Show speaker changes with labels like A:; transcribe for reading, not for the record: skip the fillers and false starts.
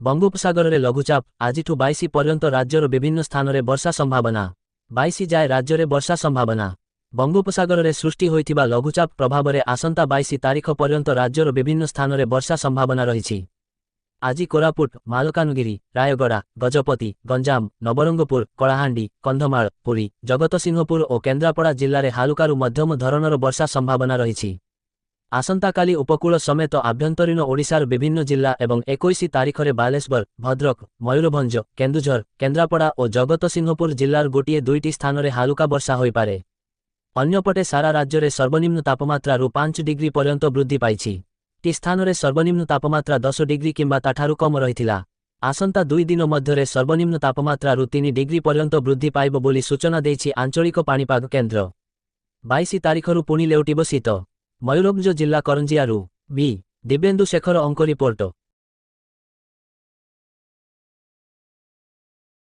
A: ବଙ୍ଗୋପସାଗରରେ ଲଘୁଚାପ ଆଜିଠୁ 22 ପର୍ଯ୍ୟନ୍ତ ରାଜ୍ୟର ବିଭିନ୍ନ ସ୍ଥାନରେ ବର୍ଷା ସମ୍ଭାବନା। 22 ଯାଏ ରାଜ୍ୟରେ ବର୍ଷା ସମ୍ଭାବନା। ବଙ୍ଗୋପସାଗରରେ ସୃଷ୍ଟି ହୋଇଥିବା ଲଘୁଚାପ ପ୍ରଭାବରେ ଆସନ୍ତା 22 ତାରିଖ ପର୍ଯ୍ୟନ୍ତ ରାଜ୍ୟର ବିଭିନ୍ନ ସ୍ଥାନରେ ବର୍ଷା ସମ୍ଭାବନା ରହିଛି। ଆଜି କୋରାପୁଟ, ମାଲକାନଗିରି, ରାୟଗଡ଼ା, ଗଜପତି, ଗଞ୍ଜାମ, ନବରଙ୍ଗପୁର, କଳାହାଣ୍ଡି, କନ୍ଧମାଳ, ପୁରୀ, ଜଗତସିଂହପୁର ଓ କେନ୍ଦ୍ରାପଡ଼ା ଜିଲ୍ଲାରେ ହାଲୁକାରୁ ମଧ୍ୟମ ଧରଣର ବର୍ଷା ସମ୍ଭାବନା ରହିଛି। ଆସନ୍ତାକାଲି ଉପକୂଳ ସମେତ ଆଭ୍ୟନ୍ତରୀଣ ଓଡ଼ିଶାର ବିଭିନ୍ନ ଜିଲ୍ଲା ଏବଂ 21 ତାରିଖରେ ବାଲେଶ୍ୱର, ଭଦ୍ରକ, ମୟୂରଭଞ୍ଜ, କେନ୍ଦୁଝର, କେନ୍ଦ୍ରାପଡ଼ା ଓ ଜଗତସିଂହପୁର ଜିଲ୍ଲାର ଗୋଟିଏ ଦୁଇଟି ସ୍ଥାନରେ ହାଲୁକା ବର୍ଷା ହୋଇପାରେ। ଅନ୍ୟପଟେ ସାରା ରାଜ୍ୟରେ ସର୍ବନିମ୍ନ ତାପମାତ୍ରାରୁ 5 ଡିଗ୍ରୀ ପର୍ଯ୍ୟନ୍ତ ବୃଦ୍ଧି ପାଇଛି। ଟି ସ୍ଥାନରେ ସର୍ବନିମ୍ନ ତାପମାତ୍ରା 10 ଡିଗ୍ରୀ କିମ୍ବା ତାଠାରୁ କମ୍ ରହିଥିଲା। ଆସନ୍ତା 2 ଦିନ ମଧ୍ୟରେ ସର୍ବନିମ୍ନ ତାପମାତ୍ରାରୁ 3 ଡିଗ୍ରୀ ପର୍ଯ୍ୟନ୍ତ ବୃଦ୍ଧି ପାଇବ ବୋଲି ସୂଚନା ଦେଇଛି ଆଞ୍ଚଳିକ ପାଣିପାଗ କେନ୍ଦ୍ର। 22 ତାରିଖରୁ ପୁଣି ଲେଉଟିବ ଶୀତ। ମୟୂରଭଞ୍ଜ ଜିଲ୍ଲା କରଞ୍ଜିଆରୁ ବି. ଦିବ୍ୟେନ୍ଦୁ ଶେଖର ଅଙ୍କ ରିପୋର୍ଟ।